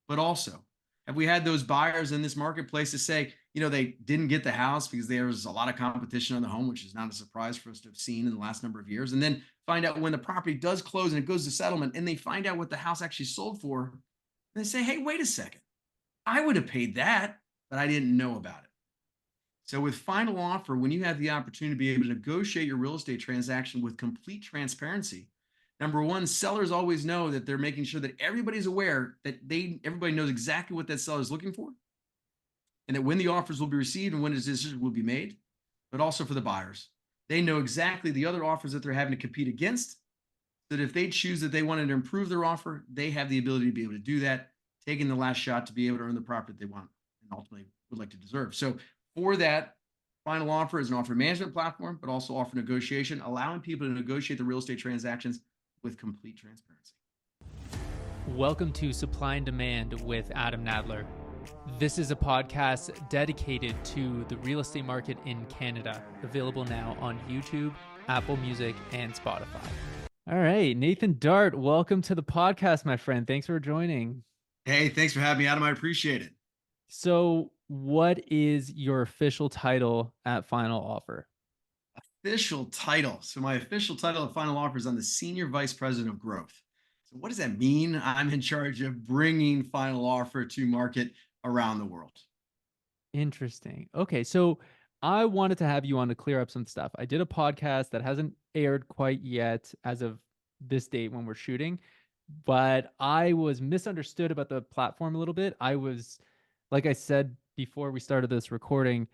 But also, have we had those buyers in this marketplace to say, they didn't get the house because there was a lot of competition on the home, which is not a surprise for us to have seen in the last number of years. And then find out when the property does close and it goes to settlement and they find out what the house actually sold for. And they say, hey, wait a second. I would have paid that, but I didn't know about it. So with final offer, when you have the opportunity to be able to negotiate your real estate transaction with complete transparency, number one, sellers always know that they're making sure that everybody's aware that everybody knows exactly what that seller is looking for, and that when the offers will be received and when the decision will be made. But also for the buyers, they know exactly the other offers that they're having to compete against. So that if they choose that they wanted to improve their offer, they have the ability to be able to do that, taking the last shot to be able to earn the profit they want and ultimately would like to deserve. So for that, final offer is an offer management platform, but also offer negotiation, allowing people to negotiate the real estate transactions with complete transparency. Welcome to Supply and Demand with Adam Nadler. This is a podcast dedicated to the real estate market in Canada, available now on YouTube, Apple Music, and Spotify. All right, Nathan Dart, welcome to the podcast, my friend. Thanks for joining. Hey, thanks for having me, Adam. I appreciate it. So what is your official title at Final Offer? Official title. So my official title at Final Offer is I'm the Senior Vice President of Growth. So what does that mean? I'm in charge of bringing Final Offer to market around the world. Interesting. Okay, so I wanted to have you on to clear up some stuff. I did a podcast that hasn't aired quite yet as of this date when we're shooting, but I was misunderstood about the platform a little bit. I was, like I said before we started this recording,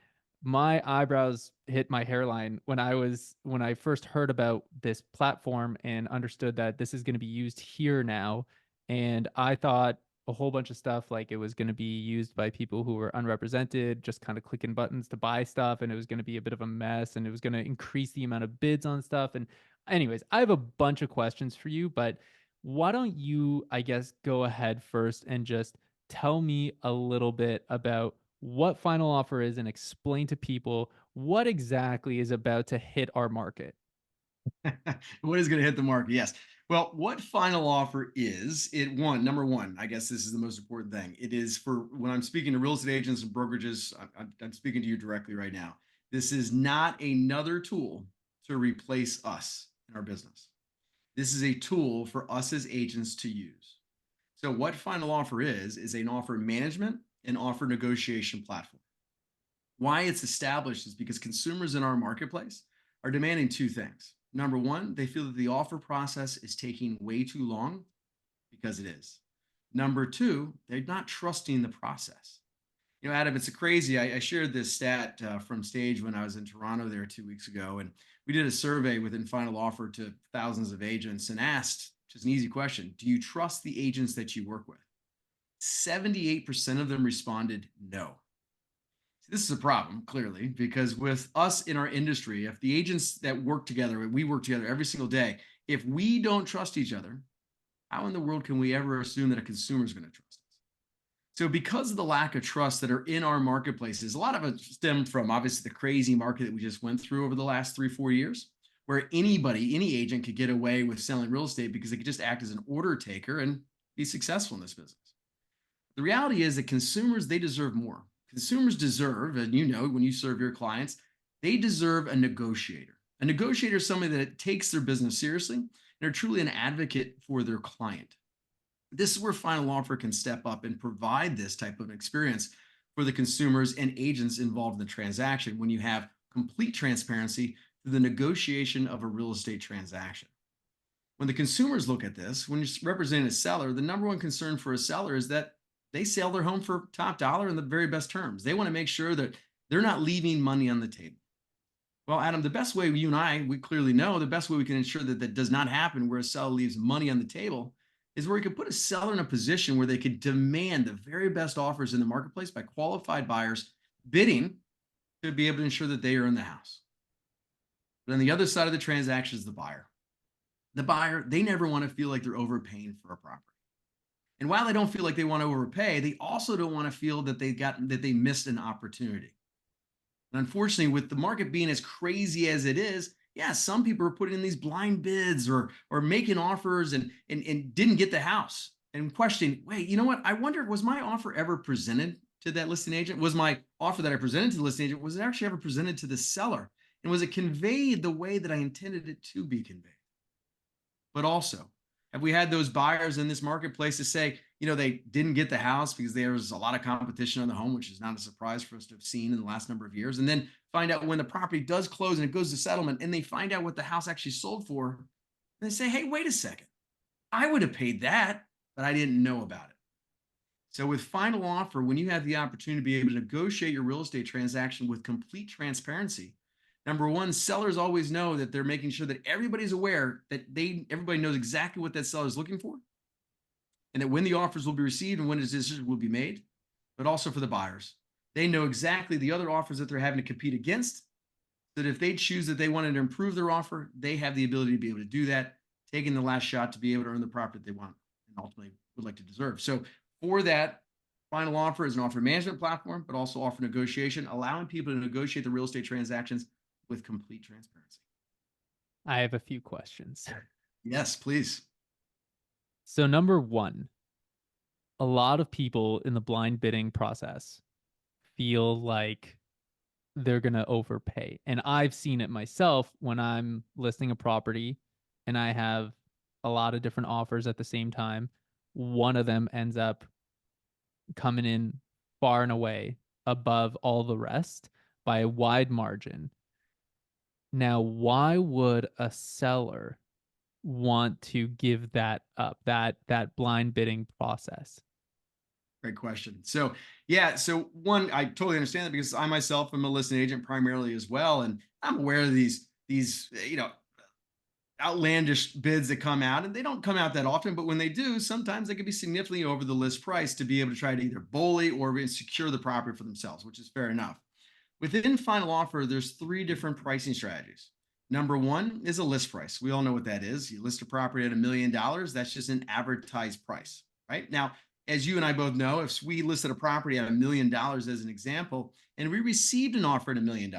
my eyebrows hit my hairline when I first heard about this platform and understood that this is going to be used here now. And I thought a whole bunch of stuff like it was going to be used by people who were unrepresented, just kind of clicking buttons to buy stuff, and it was going to be a bit of a mess, and it was going to increase the amount of bids on stuff. And anyways, I have a bunch of questions for you, but why don't you, I guess, go ahead first and just tell me a little bit about what Final Offer is and explain to people what exactly is about to hit our market. What is going to hit the market? Yes. Well, what final offer is, number one, I guess this is the most important thing. It is for when I'm speaking to real estate agents and brokerages, I'm speaking to you directly right now. This is not another tool to replace us in our business. This is a tool for us as agents to use. So what final offer is an offer management and offer negotiation platform. Why it's established is because consumers in our marketplace are demanding two things. Number one, they feel that the offer process is taking way too long, because it is. Number two, they're not trusting the process. Adam, it's crazy. I shared this stat from stage when I was in Toronto there 2 weeks ago, and we did a survey within Final Offer to thousands of agents and asked just an easy question: do you trust the agents that you work with? 78% of them responded no. This is a problem, clearly, because with us in our industry, if the agents that work together, we work together every single day, if we don't trust each other, how in the world can we ever assume that a consumer is going to trust us? So because of the lack of trust that are in our marketplaces, a lot of it stemmed from obviously the crazy market that we just went through over the last 3-4 years, where any agent could get away with selling real estate because they could just act as an order taker and be successful in this business. The reality is that consumers, they deserve more. Consumers deserve, and when you serve your clients, they deserve a negotiator. A negotiator is somebody that takes their business seriously and are truly an advocate for their client. This is where Final Offer can step up and provide this type of experience for the consumers and agents involved in the transaction when you have complete transparency through the negotiation of a real estate transaction. When the consumers look at this, when you're representing a seller, the number one concern for a seller is that they sell their home for top dollar in the very best terms. They want to make sure that they're not leaving money on the table. Well, Adam, the best way we clearly know the best way we can ensure that that does not happen where a seller leaves money on the table is where we can put a seller in a position where they could demand the very best offers in the marketplace by qualified buyers bidding to be able to ensure that they are in the house. But on the other side of the transaction is the buyer. The buyer, they never want to feel like they're overpaying for a property. And while they don't feel like they want to overpay, they also don't want to feel that they missed an opportunity. And unfortunately, with the market being as crazy as it is, yeah, some people are putting in these blind bids or making offers and didn't get the house. and questioning, wait, you know what? I wonder, was my offer ever presented to that listing agent? Was my offer that I presented to the listing agent, was it actually ever presented to the seller? And was it conveyed the way that I intended it to be conveyed? But also, have we had those buyers in this marketplace to say, they didn't get the house because there was a lot of competition on the home, which is not a surprise for us to have seen in the last number of years. And then find out when the property does close and it goes to settlement and they find out what the house actually sold for. And they say, hey, wait a second. I would have paid that, but I didn't know about it. So with final offer, when you have the opportunity to be able to negotiate your real estate transaction with complete transparency, number one, sellers always know that they're making sure that everybody's aware that everybody knows exactly what that seller is looking for, and that when the offers will be received and when the decision will be made. But also for the buyers, they know exactly the other offers that they're having to compete against. So that if they choose that they wanted to improve their offer, they have the ability to be able to do that, taking the last shot to be able to earn the profit they want and ultimately would like to deserve. So for that, final offer is an offer management platform, but also offer negotiation, allowing people to negotiate the real estate transactions with complete transparency. I have a few questions. Yes, please. So number one, a lot of people in the blind bidding process feel like they're going to overpay. And I've seen it myself when I'm listing a property and I have a lot of different offers at the same time. One of them ends up coming in far and away above all the rest by a wide margin. Now, why would a seller want to give that up, that blind bidding process? Great question. So, yeah, so one, I totally understand that because I myself am a listing agent primarily as well, and I'm aware of these outlandish bids that come out, and they don't come out that often, but when they do, sometimes they can be significantly over the list price to be able to try to either bully or secure the property for themselves, which is fair enough. Within final offer, there's three different pricing strategies. Number one is a list price. We all know what that is. You list a property at $1 million. That's just an advertised price, right? Now, as you and I both know, if we listed a property at $1 million as an example, and we received an offer at $1 million,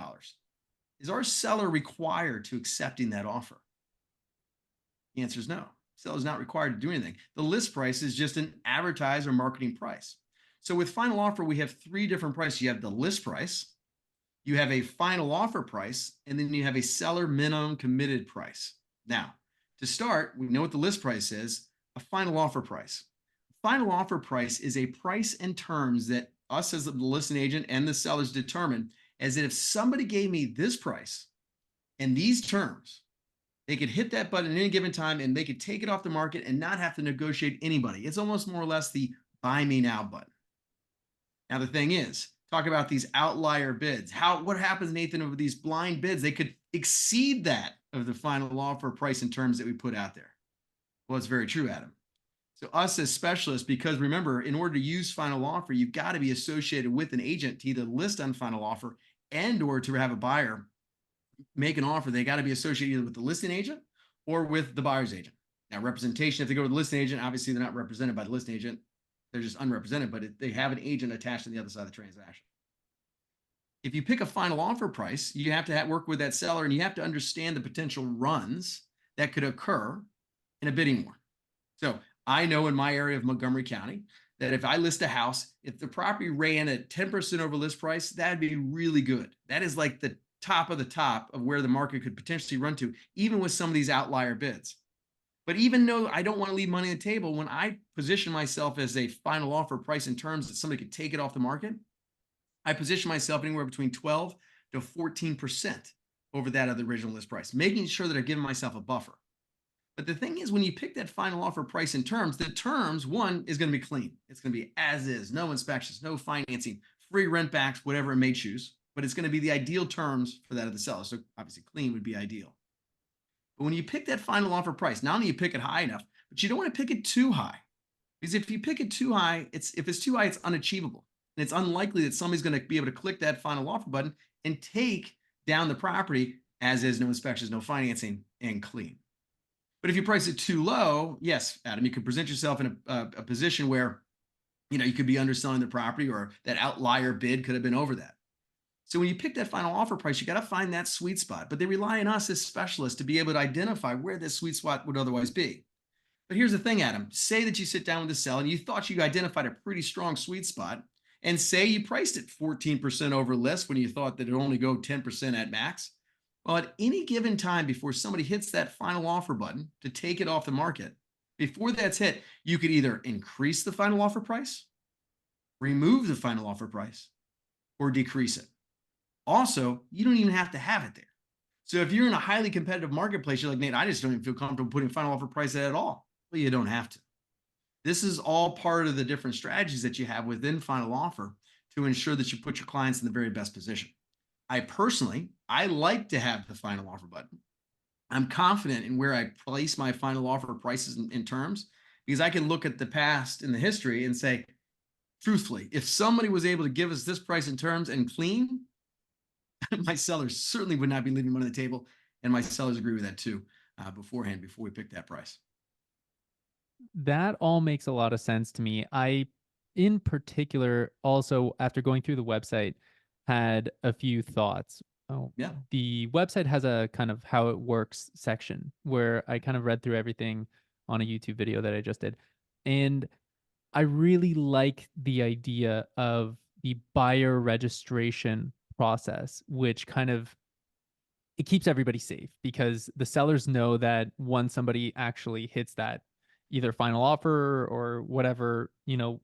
is our seller required to accepting that offer? The answer is no. Seller is not required to do anything. The list price is just an advertised or marketing price. So with final offer, we have three different prices. You have the list price, you have a final offer price, and then you have a seller minimum committed price. Now, to start, we know what the list price is, a final offer price. Final offer price is a price and terms that us as the listing agent and the sellers determine as that if somebody gave me this price and these terms, they could hit that button at any given time and they could take it off the market and not have to negotiate anybody. It's almost more or less the buy me now button. Now, the thing is, talk about these outlier bids. What happens, Nathan, with these blind bids? They could exceed that of the final offer price and terms that we put out there. Well, it's very true, Adam. So us as specialists, because remember, in order to use final offer, you've got to be associated with an agent to either list on final offer and or to have a buyer make an offer. They got to be associated either with the listing agent or with the buyer's agent. Now, representation, if they go to the listing agent, obviously they're not represented by the listing agent. They're just unrepresented, but they have an agent attached to the other side of the transaction. If you pick a final offer price, you have to work with that seller and you have to understand the potential runs that could occur in a bidding war. So I know in my area of Montgomery County that if I list a house, if the property ran at 10% over list price, that'd be really good. That is like the top of the top of where the market could potentially run to, even with some of these outlier bids. But even though I don't want to leave money on the table, when I position myself as a final offer price in terms that somebody could take it off the market, I position myself anywhere between 12 to 14% over that of the original list price, making sure that I've given myself a buffer. But the thing is, when you pick that final offer price in terms, the terms, one, is going to be clean. It's going to be as is, no inspections, no financing, free rent backs, whatever it may choose. But it's going to be the ideal terms for that of the seller. So obviously clean would be ideal. But when you pick that final offer price, not only you pick it high enough, but you don't want to pick it too high. Because if you pick it too high, if it's too high, it's unachievable. And it's unlikely that somebody's going to be able to click that final offer button and take down the property as is, no inspections, no financing, and clean. But if you price it too low, yes, Adam, you could present yourself in a position where you could be underselling the property, or that outlier bid could have been over that. So when you pick that final offer price, you got to find that sweet spot. But they rely on us as specialists to be able to identify where this sweet spot would otherwise be. But here's the thing, Adam. Say that you sit down with the seller and you thought you identified a pretty strong sweet spot, and say you priced it 14% over list when you thought that it would only go 10% at max. Well, at any given time before somebody hits that final offer button to take it off the market, before that's hit, you could either increase the final offer price, remove the final offer price, or decrease it. Also, you don't even have to have it there. So if you're in a highly competitive marketplace, you're like, Nate, I just don't even feel comfortable putting final offer price at all. Well, you don't have to. This is all part of the different strategies that you have within final offer to ensure that you put your clients in the very best position. I like to have the final offer button. I'm confident in where I place my final offer prices in terms because I can look at the past and the history and say, truthfully, if somebody was able to give us this price in terms and clean, my sellers certainly would not be leaving money on the table. And my sellers agree with that too beforehand, before we pick that price. That all makes a lot of sense to me. I, in particular, also after going through the website, had a few thoughts. Oh, Yeah. the website has a kind of how it works section where I kind of read through everything on a YouTube video that I just did. And I really like the idea of the buyer registration process, which kind of it keeps everybody safe because the sellers know that once somebody actually hits that either final offer or whatever,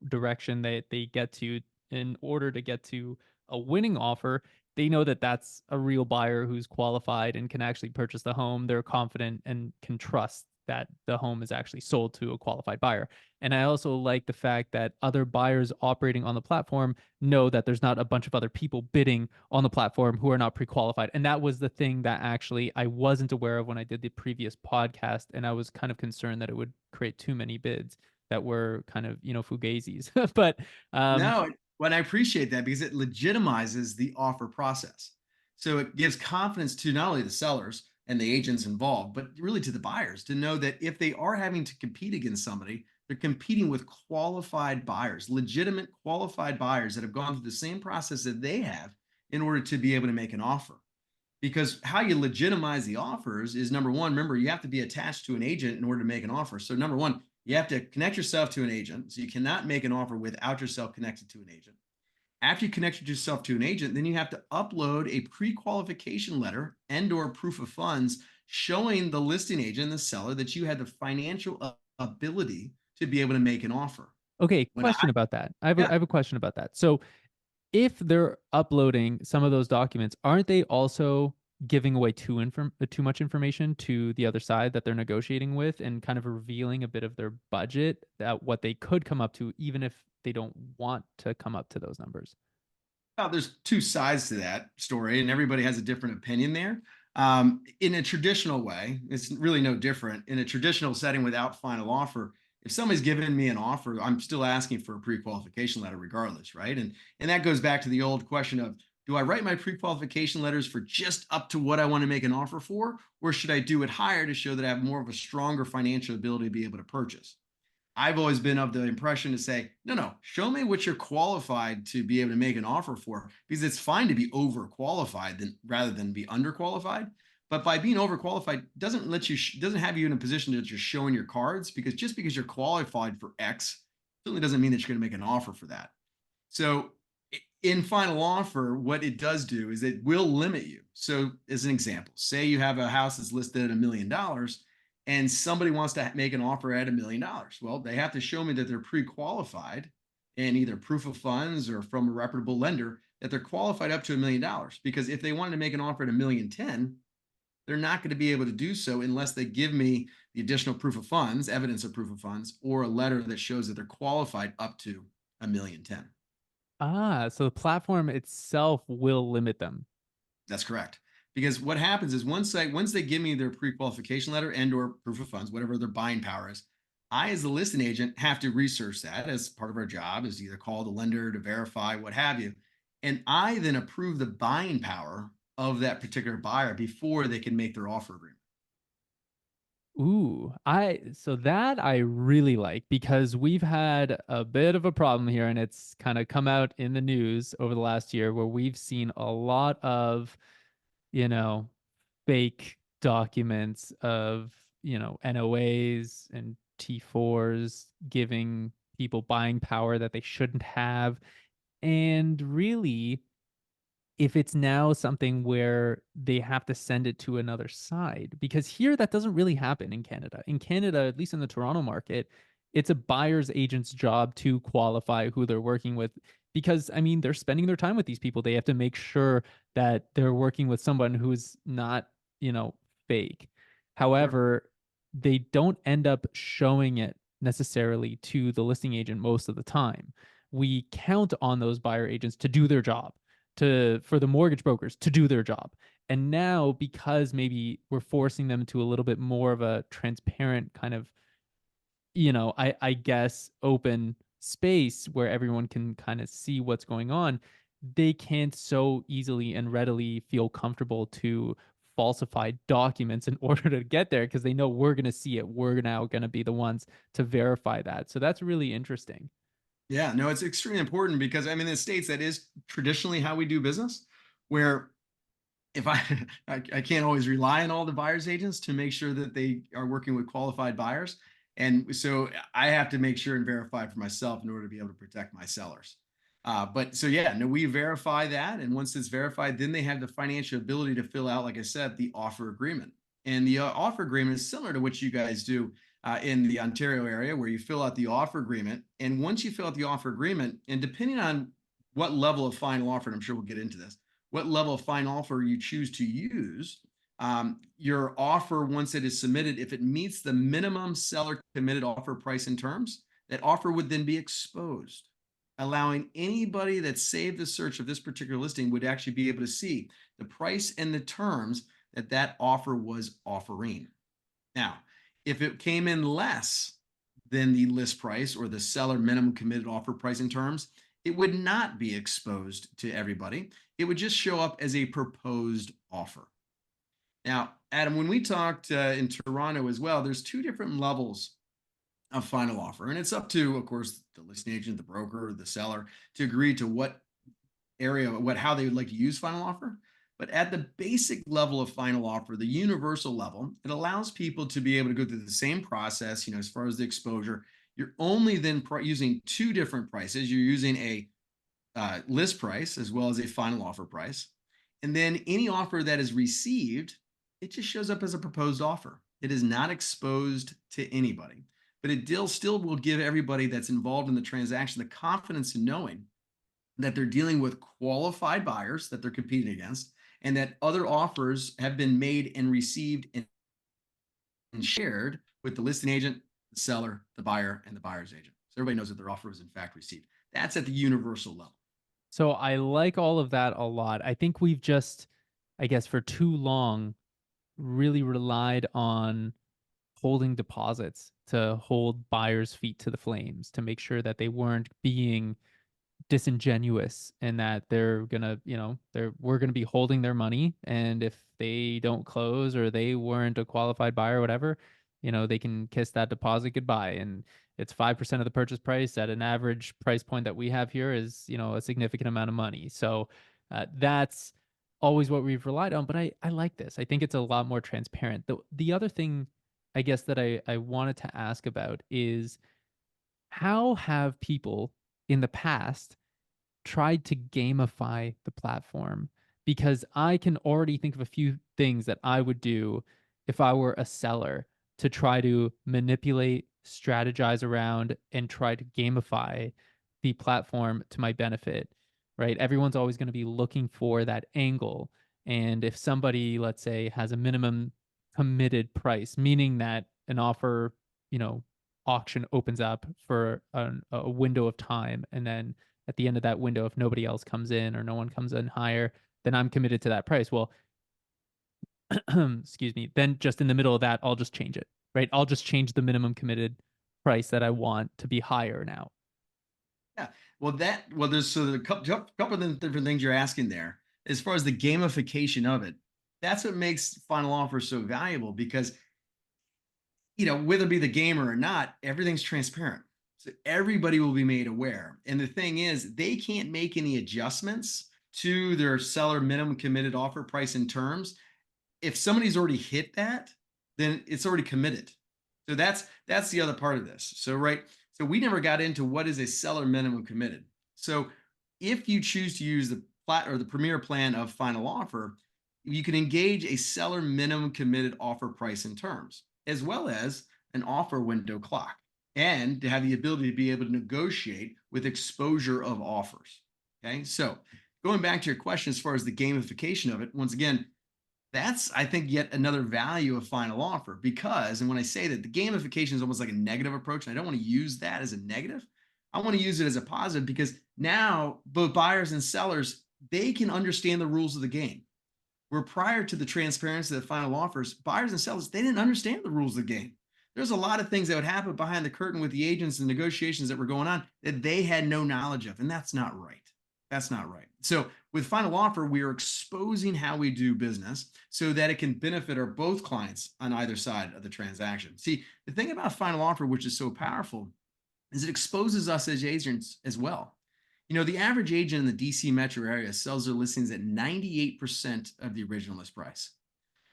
direction they get to in order to get to a winning offer, they know that that's a real buyer who's qualified and can actually purchase the home. They're confident and can trust that the home is actually sold to a qualified buyer. And I also like the fact that other buyers operating on the platform know that there's not a bunch of other people bidding on the platform who are not pre-qualified. And that was the thing that actually I wasn't aware of when I did the previous podcast. And I was kind of concerned that it would create too many bids that were kind of, fugazis. But um, No, but I appreciate that because it legitimizes the offer process. So it gives confidence to not only the sellers and the agents involved, but really to the buyers to know that if they are having to compete against somebody, they're competing with qualified buyers, legitimate qualified buyers that have gone through the same process that they have in order to be able to make an offer. Because how you legitimize the offers is number one, remember, you have to be attached to an agent in order to make an offer. So, number one, you have to connect yourself to an agent. So, you cannot make an offer without yourself connected to an agent. After you connect yourself to an agent, then you have to upload a pre-qualification letter and or proof of funds showing the listing agent, the seller, that you had the financial ability to be able to make an offer. okay, When I, question about that. I have a, yeah, I have a question about that. So if they're uploading some of those documents, aren't they also giving away too much information to the other side that they're negotiating with and kind of revealing a bit of their budget that what they could come up to, even if they don't want to come up to those numbers? well, there's two sides to that story, and everybody has a different opinion there. In a traditional way, it's really no different. In a traditional setting without final offer, if somebody's giving me an offer, I'm still asking for a pre-qualification letter regardless, right? And that goes back to the old question of, do I write my pre-qualification letters for just up to what I want to make an offer for, or should I do it higher to show that I have more of a stronger financial ability to be able to purchase? I've always been of the impression to say, no, no, show me what you're qualified to be able to make an offer for, because it's fine to be overqualified than rather than be underqualified. But by being overqualified doesn't let you doesn't have you in a position that you're showing your cards, because just because you're qualified for X certainly doesn't mean that you're going to make an offer for that. So in final offer, what it does do is it will limit you. So as an example, say you have a house that's listed at $1 million and somebody wants to make an offer at $1 million. Well, they have to show me that they're pre-qualified and either proof of funds or from a reputable lender that they're qualified up to $1 million. Because if they wanted to make an offer at 1,010,000, they're not going to be able to do so unless they give me the additional proof of funds, evidence of proof of funds, or a letter that shows that they're qualified up to 1,010,000. Ah, so the platform itself will limit them. That's correct. Because what happens is once they give me their pre-qualification letter and or proof of funds, whatever their buying power is, I as the listing agent have to research that as part of our job is either call the lender to verify what have you. And I then approve the buying power of that particular buyer before they can make their offer agreement. Ooh, that I really like because we've had a bit of a problem here and it's kind of come out in the news over the last year where we've seen a lot of, you know, fake documents of, NOAs and T4s, giving people buying power that they shouldn't have. And really, if it's now something where they have to send it to another side, because here that doesn't really happen in Canada. In Canada, at least in the Toronto market, it's a buyer's agent's job to qualify who they're working with because I mean, they're spending their time with these people. They have to make sure that they're working with someone who's not, fake. Sure. However, they don't end up showing it necessarily to the listing agent most of the time. We count on those buyer agents to do their job, to for the mortgage brokers to do their job. And now because maybe we're forcing them to a little bit more of a transparent kind of, I guess open space where everyone can kind of see what's going on, they can't so easily and readily feel comfortable to falsify documents in order to get there because they know we're going to see it. We're now going to be the ones to verify that. So that's really interesting. Yeah, no, it's extremely important because I mean, in the States, that is traditionally how we do business, where if I can't always rely on all the buyers agents to make sure that they are working with qualified buyers. And so I have to make sure and verify for myself in order to be able to protect my sellers. But so yeah, no, we verify that. And once it's verified, then they have the financial ability to fill out, like I said, the offer agreement. And the offer agreement is similar to what you guys do in the Ontario area, where you fill out the offer agreement. And once you fill out the offer agreement, and depending on what level of final offer, and I'm sure we'll get into this, what level of final offer you choose to use, your offer, once it is submitted, if it meets the minimum seller committed offer price and terms, that offer would then be exposed, allowing anybody that saved the search of this particular listing would actually be able to see the price and the terms that that offer was offering. Now, if it came in less than the list price or the seller minimum committed offer price and terms, it would not be exposed to everybody. It would just show up as a proposed offer. Now, Adam, when we talked in Toronto as well, there's two different levels of final offer, and it's up to, of course, the listing agent, the broker, or the seller to agree to what area, what how they would like to use final offer. But at the basic level of final offer, the universal level, it allows people to be able to go through the same process. As far as the exposure, you're only then using two different prices. You're using a list price as well as a final offer price. And then any offer that is received, it just shows up as a proposed offer. It is not exposed to anybody, but it still will give everybody that's involved in the transaction the confidence in knowing that they're dealing with qualified buyers that they're competing against and that other offers have been made and received and shared with the listing agent, the seller, the buyer, and the buyer's agent. So everybody knows that their offer was in fact received. That's at the universal level. So I like all of that a lot. I think we've just, I guess, for too long, really relied on holding deposits to hold buyers' feet to the flames to make sure that they weren't being disingenuous and that they're gonna, we're gonna be holding their money. And if they don't close or they weren't a qualified buyer or whatever, they can kiss that deposit goodbye. And it's 5% of the purchase price at an average price point that we have here is, a significant amount of money. So that's always what we've relied on. But I like this. I think it's a lot more transparent. The other thing I guess that I wanted to ask about is how have people in the past tried to gamify the platform? Because I can already think of a few things that I would do if I were a seller to try to manipulate, strategize around, and try to gamify the platform to my benefit, right? Everyone's always going to be looking for that angle. And if somebody, let's say, has a minimum committed price, meaning that an offer, you know, auction opens up for a window of time, and then at the end of that window, if nobody else comes in or no one comes in higher, then I'm committed to that price. Well, excuse me, then just in the middle of that, I'll just change it, right? I'll just change the minimum committed price that I want to be higher now. Yeah. There's a couple of the different things you're asking there. As far as the gamification of it, that's what makes final offer so valuable because whether it be the gamer or not, everything's transparent. So everybody will be made aware. And the thing is, they can't make any adjustments to their seller minimum committed offer price and terms. If somebody's already hit that, then it's already committed. So that's the other part of this. So right, so we never got into what is a seller minimum committed. So if you choose to use the plat or the premier plan of final offer, you can engage a seller minimum committed offer price and terms, as well as an offer window clock, and to have the ability to be able to negotiate with exposure of offers. Okay, so going back to your question as far as the gamification of it, once again, that's, I think, yet another value of final offer because, and when I say that the gamification is almost like a negative approach, and I don't want to use that as a negative, I want to use it as a positive because now both buyers and sellers, they can understand the rules of the game. Where prior to the transparency of the final offers, buyers and sellers, they didn't understand the rules of the game. There's a lot of things that would happen behind the curtain with the agents and negotiations that were going on that they had no knowledge of. And that's not right. That's not right. So with final offer, we are exposing how we do business so that it can benefit our both clients on either side of the transaction. See, the thing about final offer, which is so powerful, is it exposes us as agents as well. You know, the average agent in the DC metro area sells their listings at 98% of the original list price.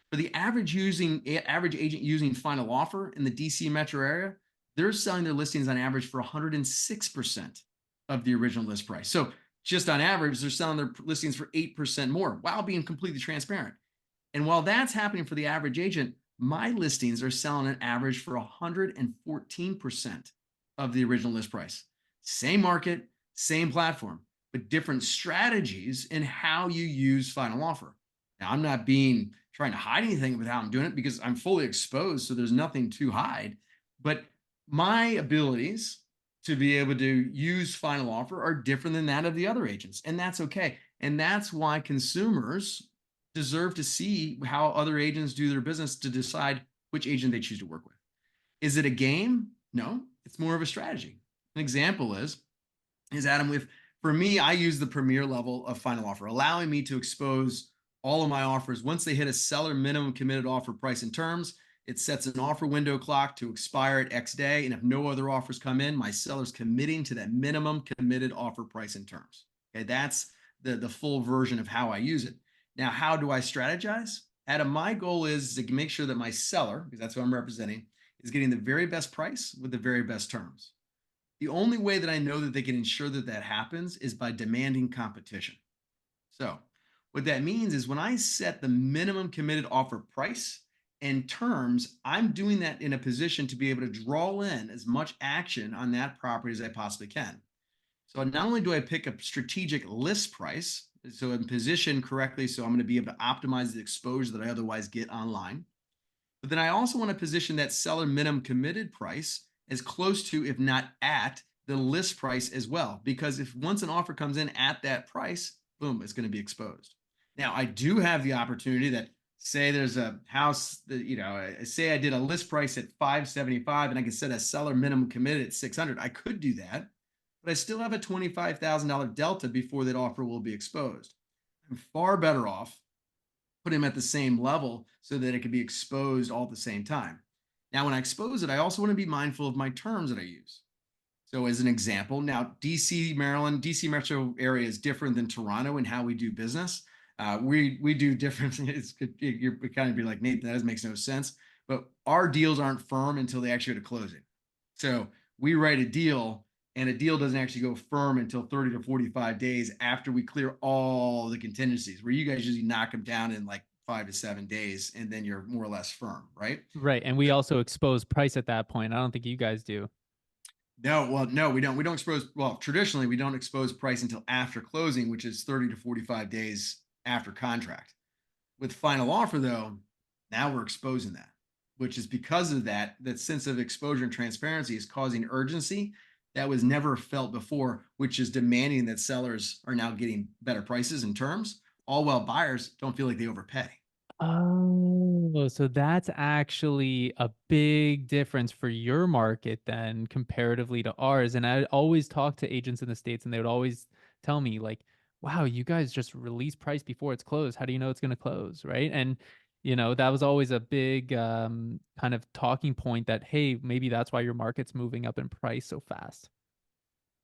For the average agent using final offer in the DC metro area, they're selling their listings on average for 106% of the original list price. So just on average, they're selling their listings for 8% more while being completely transparent. And while that's happening for the average agent, my listings are selling an average for 114% of the original list price. Same market, same platform, but different strategies in how you use final offer. Now, I'm not being trying to hide anything with how I'm doing it because I'm fully exposed, so there's nothing to hide. But my abilities to be able to use final offer are different than that of the other agents, and that's okay. And that's why consumers deserve to see how other agents do their business to decide which agent they choose to work with. Is it a game? No, it's more of a strategy. An example is Adam, with for me, I use the premier level of final offer, allowing me to expose all of my offers. Once they hit a seller minimum committed offer price and terms, it sets an offer window clock to expire at X day. And if no other offers come in, my seller's committing to that minimum committed offer price and terms. Okay, that's the full version of how I use it. Now, how do I strategize? Adam, my goal is to make sure that my seller, because that's who I'm representing, is getting the very best price with the very best terms. The only way that I know that they can ensure that that happens is by demanding competition. So, what that means is when I set the minimum committed offer price and terms, I'm doing that in a position to be able to draw in as much action on that property as I possibly can. So, not only do I pick a strategic list price, so I'm positioned correctly, so I'm going to be able to optimize the exposure that I otherwise get online. But then I also want to position that seller minimum committed price as close to, if not at, the list price as well. Because if once an offer comes in at that price, boom, it's going to be exposed. Now, I do have the opportunity that say there's a house that, say I did a list price at 575 and I can set a seller minimum committed at 600. I could do that, but I still have a $25,000 delta before that offer will be exposed. I'm far better off put him at the same level so that it can be exposed all at the same time. Now, when I expose it, I also want to be mindful of my terms that I use. So, as an example, now DC, Maryland, DC metro area is different than Toronto in how we do business. We do different. You're kind of be like, Nate, that makes no sense. But our deals aren't firm until they actually go to closing. So we write a deal, and a deal doesn't actually go firm until 30 to 45 days after we clear all the contingencies, where you guys usually knock them down in like 5 to 7 days, and then you're more or less firm, right? Right. And we also expose price at that point. I don't think you guys do. No, well, no, we don't. We don't expose. Well, traditionally, we don't expose price until after closing, which is 30 to 45 days after contract. With final offer, though, now we're exposing that, which is because of that sense of exposure and transparency is causing urgency that was never felt before, which is demanding that sellers are now getting better prices and terms, all while buyers don't feel like they overpay. Oh, so that's actually a big difference for your market then comparatively to ours. And I always talk to agents in the States and they would always tell me like, wow, you guys just release price before it's closed. How do you know it's going to close? Right. And, that was always a big kind of talking point that, hey, maybe that's why your market's moving up in price so fast.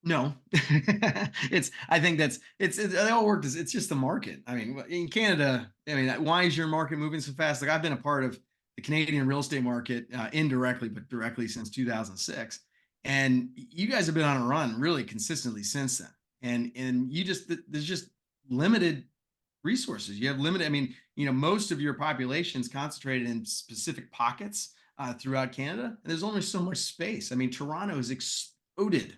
No, I think they all work. It's just the market. I mean, in Canada, I mean, why is your market moving so fast? Like I've been a part of the Canadian real estate market indirectly, but directly since 2006. And you guys have been on a run really consistently since then. And you just there's just limited resources. You have limited. I mean, most of your population is concentrated in specific pockets throughout Canada, and there's only so much space. I mean, Toronto has exploded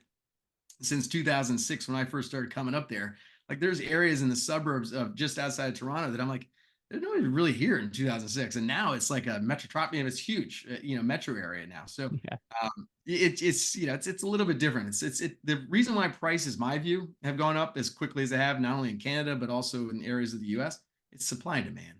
since 2006 when I first started coming up there. Like there's areas in the suburbs of just outside of Toronto that I'm like, there's nobody really here in 2006, and now it's like a metropolitan. It's huge, metro area now. So Yeah. it's a little bit different. The reason why prices, my view, have gone up as quickly as they have, not only in Canada but also in areas of the U.S. It's supply and demand.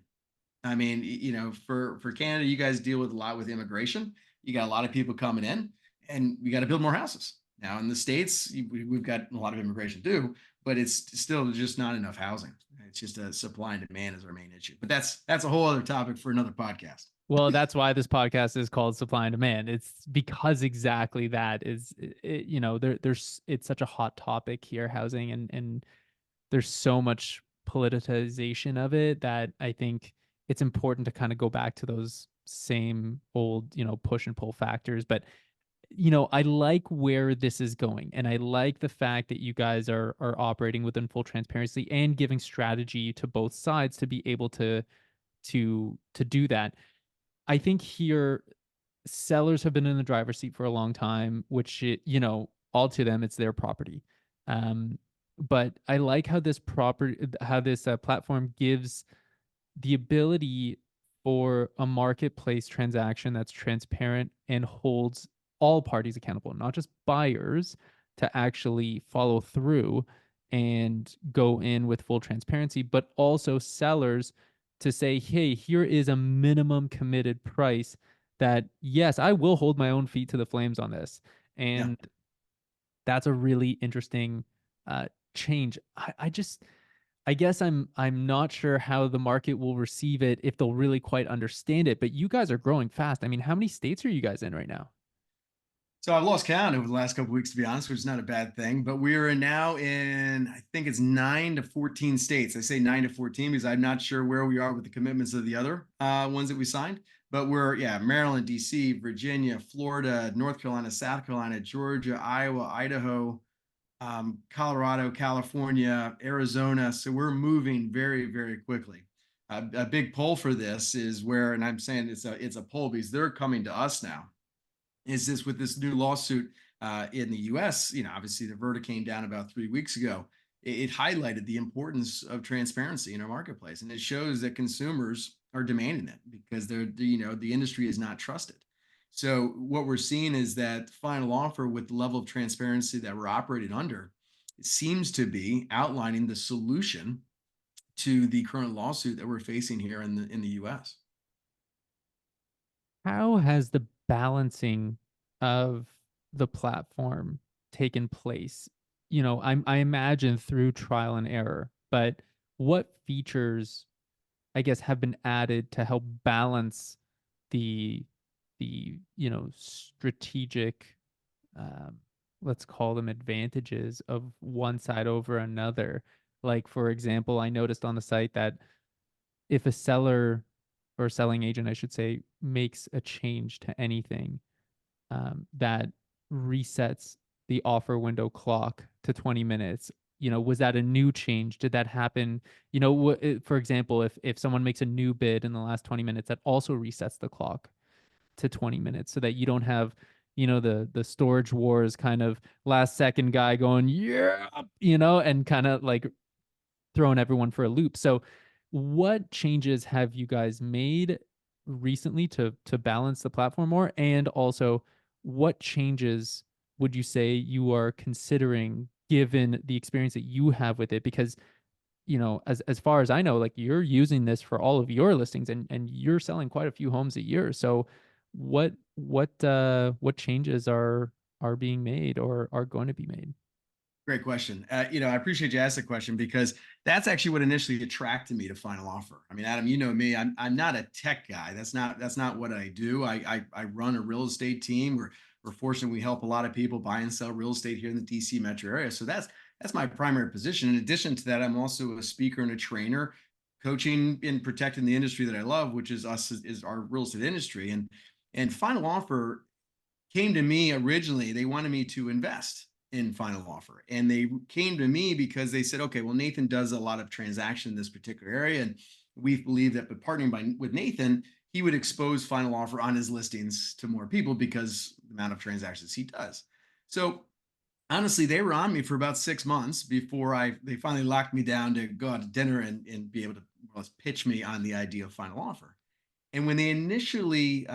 I mean, for Canada, you guys deal with a lot with immigration. You got a lot of people coming in, and we got to build more houses. Now in the states, we've got a lot of immigration too, but it's still just not enough housing. It's just a supply and demand is our main issue. But that's a whole other topic for another podcast. Well, that's why this podcast is called Supply and Demand. It's because exactly that is, there's it's such a hot topic here, housing, and there's so much politicization of it that I think it's important to kind of go back to those same old, push and pull factors. But I like where this is going, and I like the fact that you guys are operating within full transparency and giving strategy to both sides to be able to do that. I think here sellers have been in the driver's seat for a long time, which all to them, it's their property. Um, but I like how this platform gives the ability for a marketplace transaction that's transparent and holds all parties accountable, not just buyers, to actually follow through and go in with full transparency, but also sellers to say, hey, here is a minimum committed price that, yes, I will hold my own feet to the flames on this. Yeah. And that's a really interesting change. I guess I'm not sure how the market will receive it, if they'll really quite understand it. But you guys are growing fast. I mean, how many states are you guys in right now? So I've lost count over the last couple of weeks, to be honest, which is not a bad thing. But we are now in, I think it's 9 to 14 states. I say 9 to 14 because I'm not sure where we are with the commitments of the other ones that we signed. But we're, yeah, Maryland, D.C., Virginia, Florida, North Carolina, South Carolina, Georgia, Iowa, Idaho, Colorado, California, Arizona. So we're moving very, very quickly. A big poll for this is where, and I'm saying it's a poll because they're coming to us now, is this with this new lawsuit in the US. Obviously the verdict came down about 3 weeks ago. It highlighted the importance of transparency in our marketplace, and it shows that consumers are demanding it because the industry is not trusted. So what we're seeing is that final offer, with the level of transparency that we're operating under, seems to be outlining the solution to the current lawsuit that we're facing here in the US. How has the balancing of the platform taken place? I imagine through trial and error, but what features, I guess, have been added to help balance the strategic, um, let's call them advantages of one side over another. Like, for example, I noticed on the site that if a seller or selling agent, I should say, makes a change to anything, that resets the offer window clock to 20 minutes. Was that a new change? Did that happen? For example, if someone makes a new bid in the last 20 minutes, that also resets the clock to 20 minutes so that you don't have, the storage wars kind of last second guy going, yeah, and kind of like throwing everyone for a loop. So, what changes have you guys made recently to balance the platform more? And also, what changes would you say you are considering given the experience that you have with it? Because as far as I know, like you're using this for all of your listings, and you're selling quite a few homes a year. So, what changes are being made or are going to be made? Great question. I appreciate you asked the question because that's actually what initially attracted me to Final Offer. I mean, Adam, you know me. I'm not a tech guy. That's not what I do. I run a real estate team. We're fortunate we help a lot of people buy and sell real estate here in the DC metro area. So that's my primary position. In addition to that, I'm also a speaker and a trainer. coaching and protecting the industry that I love, which is us, is our real estate industry. And final offer came to me originally. They wanted me to invest in final offer. And they came to me because they said, okay, well, Nathan does a lot of transaction in this particular area. And we believe that by partnering with Nathan, he would expose final offer on his listings to more people because the amount of transactions he does. So honestly, they were on me for about 6 months before they finally locked me down to go out to dinner and be able to, well, pitch me on the idea of final offer. And when they initially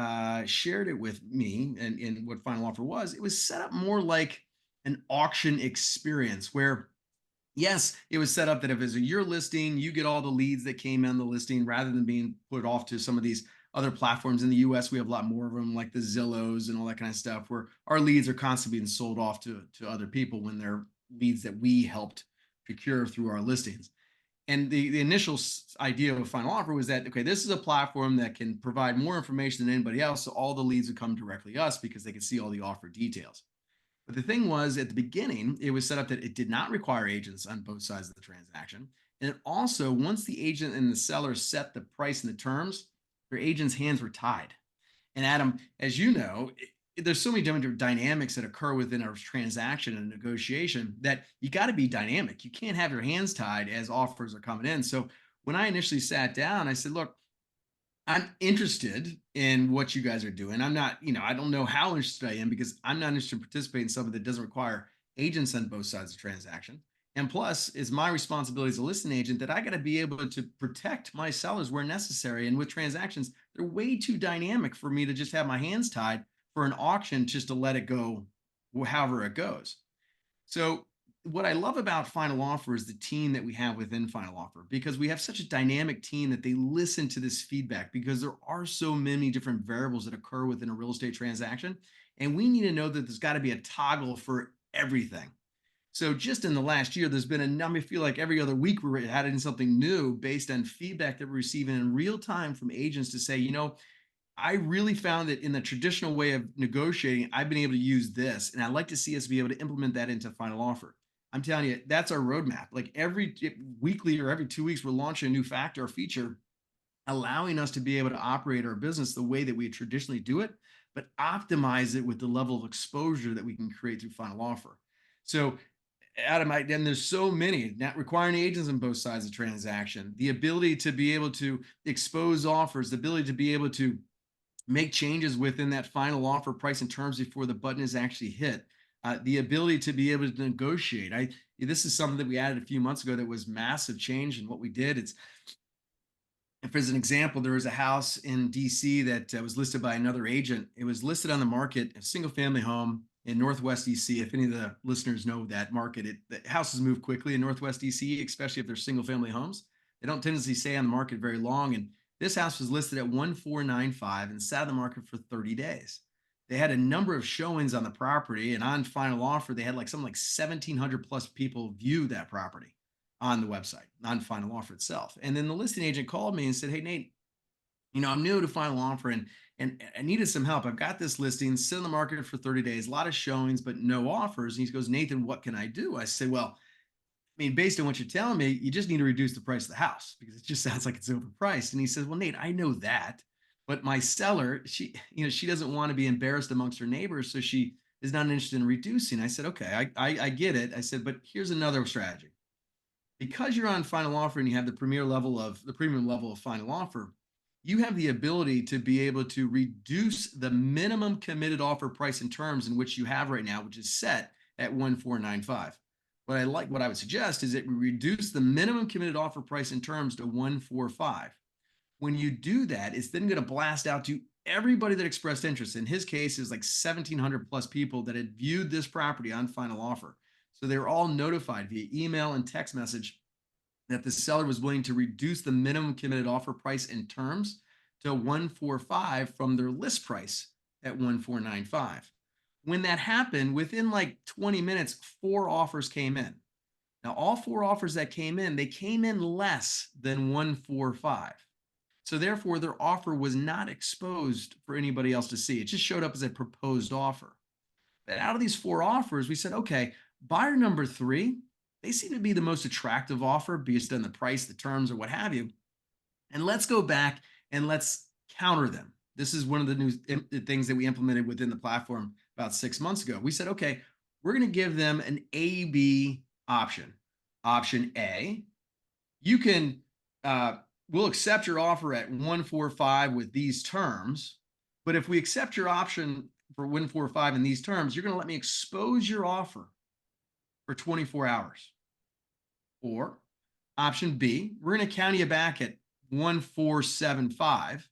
shared it with me and what final offer was, it was set up more like an auction experience where, yes, it was set up that if it's a your listing, you get all the leads that came in the listing rather than being put off to some of these other platforms. In the US, we have a lot more of them, like the Zillows and all that kind of stuff, where our leads are constantly being sold off to other people when they're leads that we helped procure through our listings. And the initial idea of a final offer was that, okay, this is a platform that can provide more information than anybody else. So all the leads would come directly to us because they could see all the offer details. But the thing was, at the beginning, it was set up that it did not require agents on both sides of the transaction. And it also, once the agent and the seller set the price and the terms, their agents' hands were tied. And Adam, as you know, there's so many different dynamics that occur within a transaction and negotiation that you got to be dynamic. You can't have your hands tied as offers are coming in. So when I initially sat down, I said, look, I'm interested in what you guys are doing. I'm not, I don't know how interested I am because I'm not interested in participating in something that doesn't require agents on both sides of the transaction. And plus, it's my responsibility as a listing agent that I got to be able to protect my sellers where necessary. And with transactions, they're way too dynamic for me to just have my hands tied for an auction just to let it go however it goes. So what I love about Final Offer is the team that we have within Final Offer, because we have such a dynamic team that they listen to this feedback because there are so many different variables that occur within a real estate transaction. And we need to know that there's got to be a toggle for everything. So just in the last year, there's been a number, I feel like every other week we're adding something new based on feedback that we're receiving in real time from agents to say, I really found that in the traditional way of negotiating, I've been able to use this, and I'd like to see us be able to implement that into final offer. I'm telling you, that's our roadmap. Like every weekly or every 2 weeks, we're launching a new factor or feature, allowing us to be able to operate our business the way that we traditionally do it, but optimize it with the level of exposure that we can create through final offer. So Adam, and there's so many, not requiring agents on both sides of the transaction, the ability to be able to expose offers, the ability to be able to make changes within that final offer price and terms before the button is actually hit. The ability to be able to negotiate. This is something that we added a few months ago that was massive change in what we did. It's, if as an example, there was a house in DC that was listed by another agent. It was listed on the market, a single family home in Northwest DC. If any of the listeners know that market, the houses move quickly in Northwest DC, especially if they're single family homes. They don't tend to stay on the market very long. And this house was listed at 1495 and sat on the market for 30 days. They had a number of showings on the property, and on final offer, they had like something like 1,700 plus people view that property on the website, on final offer itself. And then the listing agent called me and said, "Hey, Nate, I'm new to final offer and I needed some help. I've got this listing, sit on the market for 30 days, a lot of showings, but no offers." And he goes, "Nathan, what can I do?" I said, "Well, based on what you're telling me, you just need to reduce the price of the house because it just sounds like it's overpriced." And he says, "Well, Nate, I know that, but my seller, she doesn't want to be embarrassed amongst her neighbors, so she is not interested in reducing." I said, "Okay, I get it." I said, "But here's another strategy. Because you're on final offer and you have the premium level of final offer, you have the ability to be able to reduce the minimum committed offer price and terms in which you have right now, which is set at 1495. What I would suggest is that we reduce the minimum committed offer price and terms to 145. When you do that, it's then going to blast out to everybody that expressed interest. In his case, is like 1,700 plus people that had viewed this property on final offer. So they were all notified via email and text message that the seller was willing to reduce the minimum committed offer price and terms to 145 from their list price at 1495. When that happened, within like 20 minutes, four offers came in. Now, all four offers that came in, they came in less than 145. So therefore, their offer was not exposed for anybody else to see. It just showed up as a proposed offer. But out of these four offers, we said, okay, buyer number three, they seem to be the most attractive offer based on the price, the terms, or what have you. And let's go back and let's counter them. This is one of the new things that we implemented within the platform about 6 months ago. We said, okay, we're going to give them an A B option. Option A, you can, we'll accept your offer at 145 with these terms. But if we accept your option for 145 in these terms, you're going to let me expose your offer for 24 hours. Or option B, we're going to counter you back at 1475.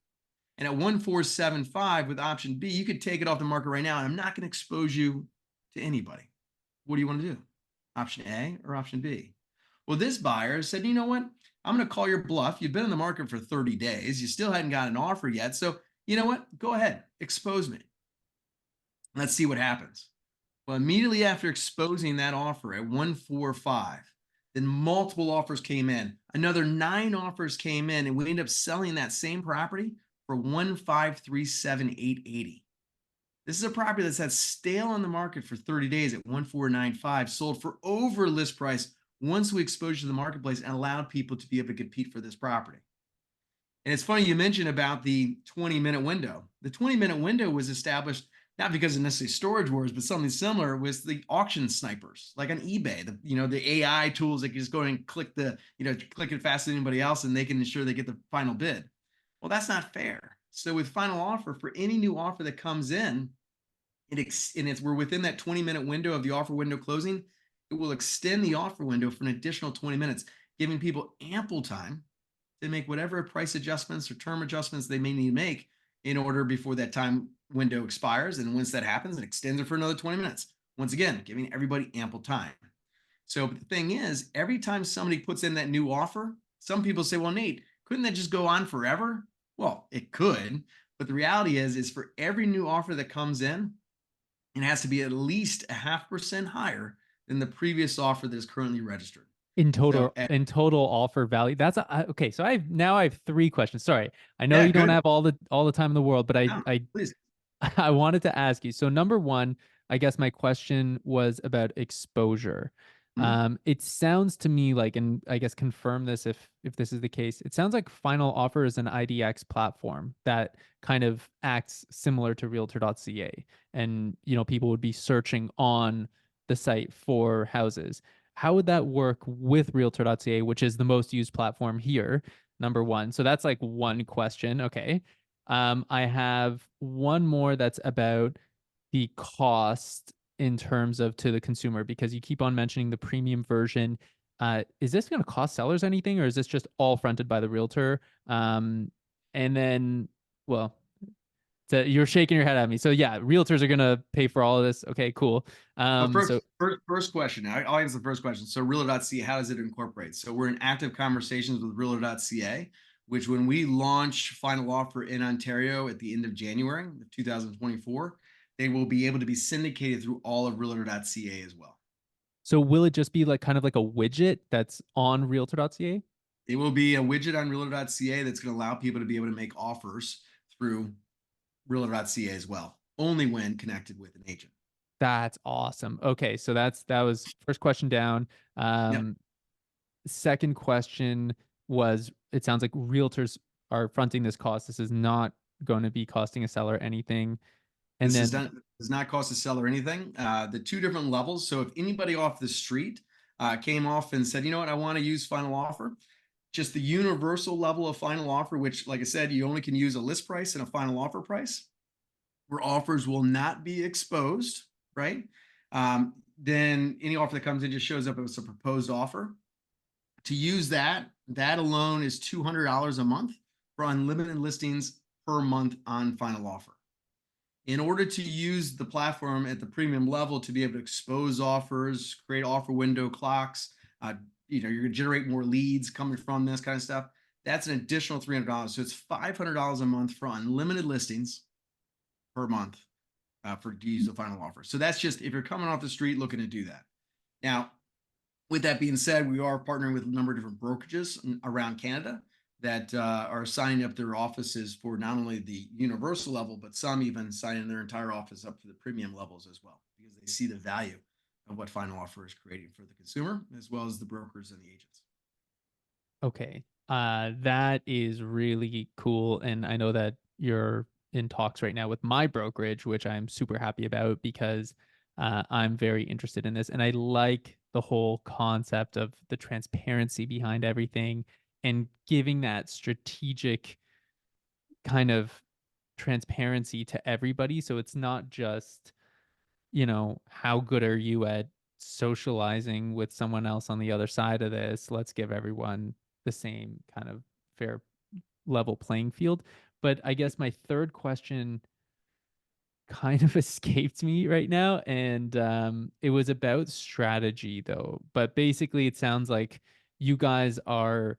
And at 1475 with option B, you could take it off the market right now. And I'm not going to expose you to anybody. What do you want to do? Option A or option B? Well, this buyer said, you know what? I'm going to call your bluff. You've been in the market for 30 days. You still hadn't got an offer yet. So, you know what? Go ahead, expose me. Let's see what happens. Well, immediately after exposing that offer at 145, then multiple offers came in. Another 9 offers came in, and we ended up selling that same property for 1537880. This is a property that's had stale on the market for 30 days at 1495, sold for over list price once we exposed to the marketplace and allowed people to be able to compete for this property. And it's funny you mentioned about the 20-minute window. The 20-minute window was established not because of necessarily storage wars, but something similar with the auction snipers, like on eBay. The AI tools that can just go and click click it faster than anybody else, and they can ensure they get the final bid. Well, that's not fair. So with final offer, for any new offer that comes in, we're within that 20-minute window of the offer window closing, it will extend the offer window for an additional 20 minutes, giving people ample time to make whatever price adjustments or term adjustments they may need to make in order before that time window expires. And once that happens, it extends it for another 20 minutes. Once again, giving everybody ample time. So the thing is, every time somebody puts in that new offer, some people say, well, Nate, couldn't that just go on forever? Well, it could. But the reality is for every new offer that comes in, it has to be at least 0.5% higher than the previous offer that is currently registered. In So, total, in total offer value. Okay. So I have 3 questions. Sorry, I know yeah, you don't good. have all the time in the world, but No, please. I wanted to ask you. So number one, I guess my question was about exposure. Hmm. It sounds to me like, and I guess confirm this if this is the case. It sounds like Final Offer is an IDX platform that kind of acts similar to Realtor.ca, and people would be searching on the site for houses. How would that work with Realtor.ca, which is the most used platform here? Number one. So that's like one question. Okay. I have one more that's about the cost in terms of to the consumer, because you keep on mentioning the premium version. Is this going to cost sellers anything, or is this just all fronted by the realtor? And then, well, so you're shaking your head at me. So yeah, realtors are going to pay for all of this. Okay, cool. Well, So first question. I'll answer the first question. So Realtor.ca, how does it incorporate? So we're in active conversations with Realtor.ca, which when we launch final offer in Ontario at the end of January of 2024, they will be able to be syndicated through all of Realtor.ca as well. So will it just be like kind of like a widget that's on realtor.ca? It will be a widget on Realtor.ca that's going to allow people to be able to make offers through Realtor.ca as well, only when connected with an agent. That's awesome. Okay, so that was first question down. Yep. Second question was, it sounds like realtors are fronting this cost. This is not going to be costing a seller anything. And This then does not cost the seller anything. The 2 different levels. So if anybody off the street came off and said, you know what, I want to use final offer, just the universal level of final offer, which, like I said, you only can use a list price and a final offer price, where offers will not be exposed, right? Then any offer that comes in just shows up as a proposed offer. To use that alone is $200 a month for unlimited listings per month on final offer. In order to use the platform at the premium level to be able to expose offers, create offer window clocks, you're going to generate more leads coming from this kind of stuff. That's an additional $300. So it's $500 a month for unlimited listings per month for to use the final offer. So that's just if you're coming off the street looking to do that. Now, with that being said, we are partnering with a number of different brokerages around Canada that are signing up their offices for not only the universal level, but some even signing their entire office up to the premium levels as well, because they see the value of what final offer is creating for the consumer, as well as the brokers and the agents. okay, That is really cool. And I know that you're in talks right now with my brokerage, which I'm super happy about because I'm very interested in this. And I like the whole concept of the transparency behind everything and giving that strategic kind of transparency to everybody. So it's not just, how good are you at socializing with someone else on the other side of this? Let's give everyone the same kind of fair level playing field. But I guess my third question kind of escaped me right now, and it was about strategy though. But basically, it sounds like you guys are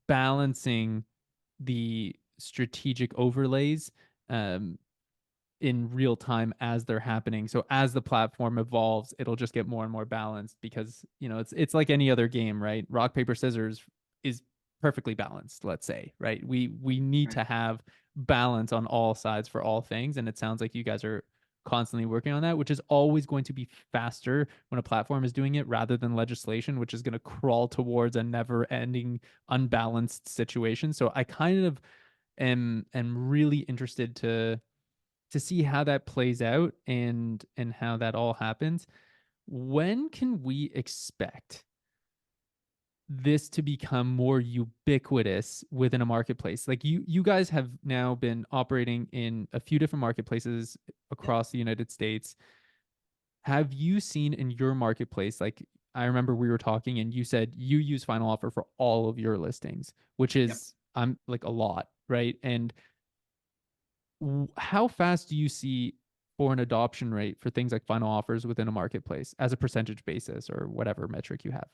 balancing the strategic overlays um, in real time as they're happening. So as the platform evolves, it'll just get more and more balanced because, it's like any other game, right? Rock paper scissors is perfectly balanced, let's say, right? We need Right. to have balance on all sides for all things, and it sounds like you guys are constantly working on that, which is always going to be faster when a platform is doing it rather than legislation, which is going to crawl towards a never-ending unbalanced situation. So I kind of am really interested to see how that plays out and how that all happens. When can we expect this to become more ubiquitous within a marketplace? Like you guys have now been operating in a few different marketplaces Yep. across the United States. Have you seen in your marketplace, like I remember we were talking and you said you use Final Offer for all of your listings, which Yep. is like a lot, right? And how fast do you see for an adoption rate for things like final offers within a marketplace as a percentage basis or whatever metric you have?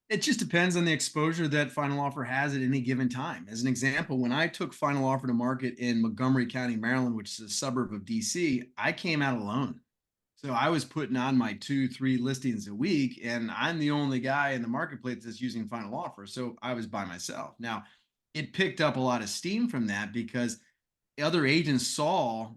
It just depends on the exposure that Final Offer has at any given time. As an example, when I took Final Offer to market in Montgomery County, Maryland, which is a suburb of DC, I came out alone. So I was putting on my two, three listings a week, and I'm the only guy in the marketplace that's using Final Offer. So I was by myself. Now, it picked up a lot of steam from that because other agents saw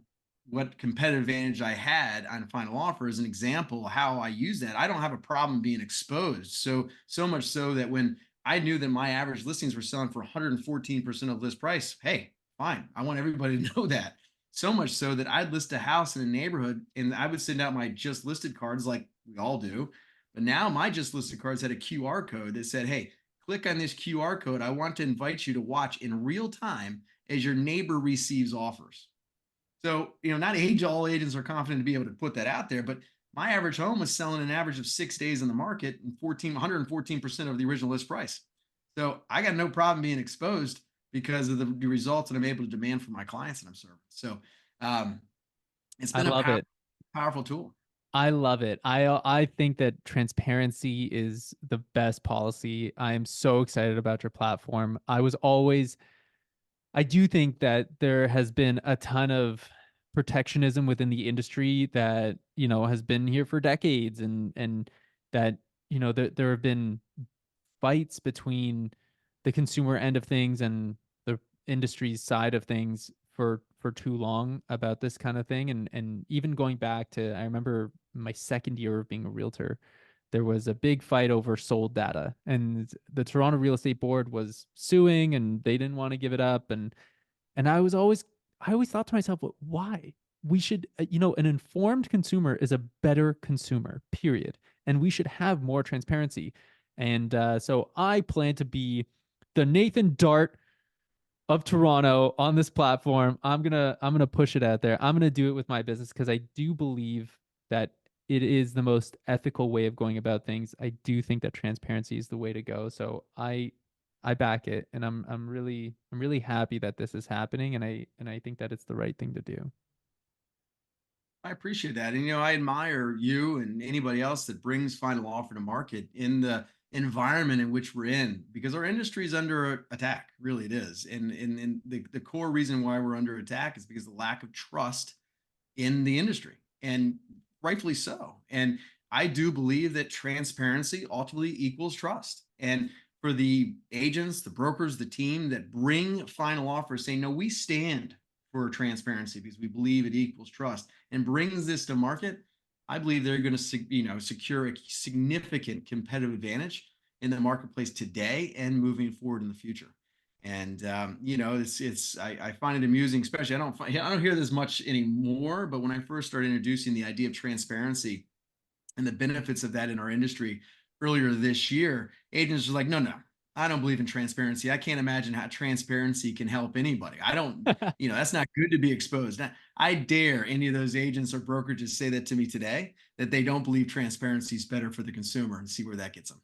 what competitive advantage I had on final offer as an example how I use that. I don't have a problem being exposed. So much so that when I knew that my average listings were selling for 114% of list price, hey, fine. I want everybody to know that. So much so that I'd list a house in a neighborhood and I would send out my just listed cards like we all do. But now my just listed cards had a QR code that said, hey, click on this QR code. I want to invite you to watch in real time as your neighbor receives offers. So, not all agents are confident to be able to put that out there, but my average home was selling an average of 6 days in the market and 114% of the original list price. So I got no problem being exposed because of the results that I'm able to demand from my clients that I'm serving. So um, it's I been a love it. powerful tool. I love it. I think that transparency is the best policy. I am so excited about your platform. I do think that there has been a ton of protectionism within the industry that, has been here for decades and that, there have been fights between the consumer end of things and the industry's side of things for too long about this kind of thing. And even going back to, I remember my second year of being a realtor, there was a big fight over sold data, and the Toronto Real Estate Board was suing and they didn't want to give it up. And I always thought to myself, "Well, why? We should, an informed consumer is a better consumer, period. And we should have more transparency." And so I plan to be the Nathan Dart of Toronto on this platform. I'm gonna push it out there. I'm gonna do it with my business because I do believe that it is the most ethical way of going about things. I do think that transparency is the way to go. So I back it, and I'm really happy that this is happening, and I think that it's the right thing to do. I appreciate that. And, I admire you and anybody else that brings final offer to market in the environment in which we're in, because our industry is under attack. Really, it is. And the core reason why we're under attack is because of the lack of trust in the industry, and rightfully so. And I do believe that transparency ultimately equals trust. And for the agents, the brokers, the team that bring final offers, saying, no, we stand for transparency because we believe it equals trust and brings this to market, I believe they're going to secure a significant competitive advantage. in the marketplace today and moving forward in the future. And I find it amusing, especially I don't hear this much anymore, but when I first started introducing the idea of transparency and the benefits of that in our industry earlier this year, agents are like, no, no, I don't believe in transparency. I can't imagine how transparency can help anybody. I don't, that's not good to be exposed. I dare any of those agents or brokerages say that to me today, that they don't believe transparency is better for the consumer, and see where that gets them.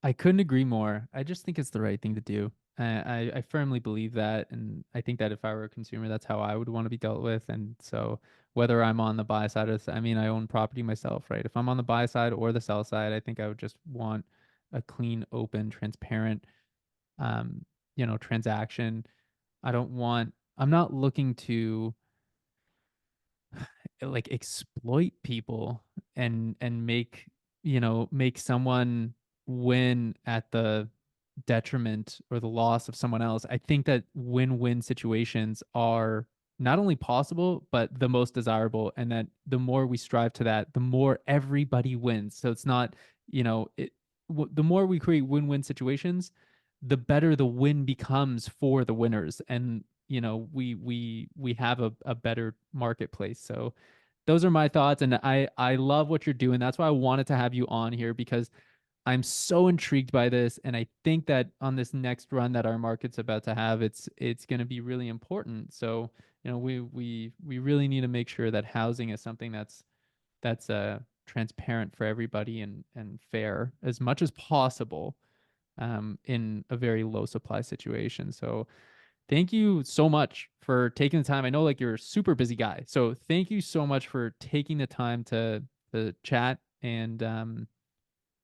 I couldn't agree more. I just think it's the right thing to do. I firmly believe that, and I think that if I were a consumer, that's how I would want to be dealt with. And so, whether I'm on the buy side of, I mean, I own property myself, right? If I'm on the buy side or the sell side, I think I would just want a clean, open, transparent, um, transaction. I don't want. I'm not looking to like exploit people and make someone win at the detriment or the loss of someone else. I think that win-win situations are not only possible but the most desirable, and that the more we strive to that, the more everybody wins. So it's not, the more we create win-win situations, the better the win becomes for the winners, and we have a better marketplace. So those are my thoughts, and I love what you're doing. That's why I wanted to have you on here, because I'm so intrigued by this, and I think that on this next run that our market's about to have, it's going to be really important. So we really need to make sure that housing is something that's transparent for everybody and fair as much as possible, in a very low supply situation. So thank you so much for taking the time. I know like you're a super busy guy. So thank you so much for taking the time to chat. And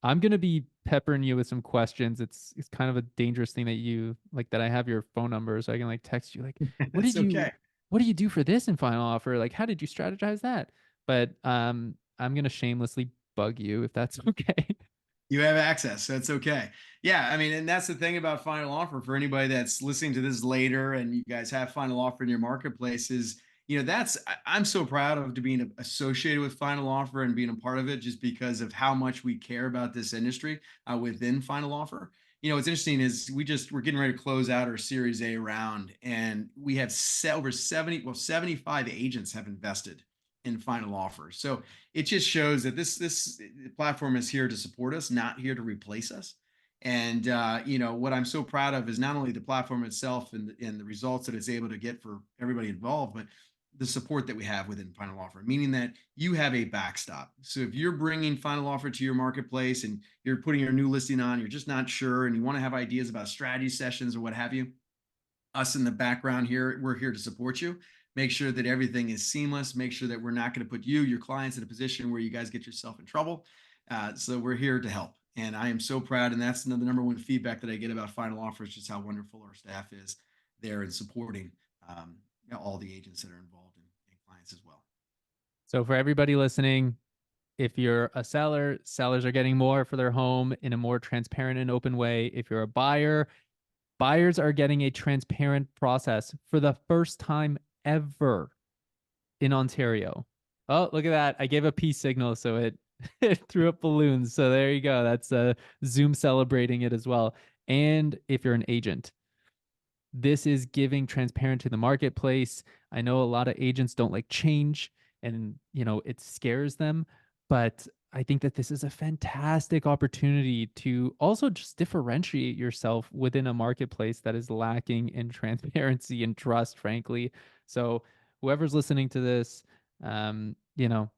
I'm gonna be peppering you with some questions. It's kind of a dangerous thing that you like, that I have your phone number so I can like text you like, what That's did you okay. what do you do for this in final offer? Like how did you strategize that? But I'm gonna shamelessly bug you if that's okay. You have access. So that's okay. Yeah, I mean, and that's the thing about final offer for anybody that's listening to this later, and you guys have final offer in your marketplace is, I'm so proud of to being associated with final offer and being a part of it, just because of how much we care about this industry within final offer. What's interesting is we're getting ready to close out our Series A round, and we have over 75 agents have invested in final offer. So it just shows that this platform is here to support us, not here to replace us. And what I'm so proud of is not only the platform itself and the results that it's able to get for everybody involved, but the support that we have within final offer, meaning that you have a backstop. So if you're bringing final offer to your marketplace and you're putting your new listing on, you're just not sure, and you want to have ideas about strategy sessions or what have you, us in the background here, we're here to support you. Make sure that everything is seamless. Make sure that we're not going to put your clients in a position where you guys get yourself in trouble. So we're here to help. And I am so proud. And that's the number one feedback that I get about final offers, just how wonderful our staff is there in supporting all the agents that are involved and clients as well. So for everybody listening, if you're a seller, sellers are getting more for their home in a more transparent and open way. If you're a buyer, buyers are getting a transparent process for the first time ever in Ontario. Oh, look at that. I gave a peace signal, so it it threw up balloons. So there you go. That's Zoom celebrating it as well. And if you're an agent, this is giving transparent to the marketplace. I know a lot of agents don't like change, and it scares them, but I think that this is a fantastic opportunity to also just differentiate yourself within a marketplace that is lacking in transparency and trust, frankly. So whoever's listening to this, um, you know,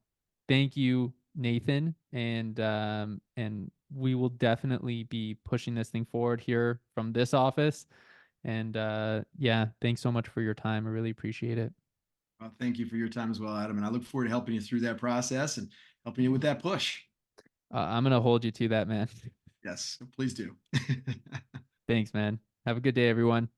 thank you, Nathan, and we will definitely be pushing this thing forward here from this office. And yeah, thanks so much for your time. I really appreciate it. Well, thank you for your time as well, Adam. And I look forward to helping you through that process and helping you with that push. I'm going to hold you to that, man. Yes, please do. Thanks, man. Have a good day, everyone.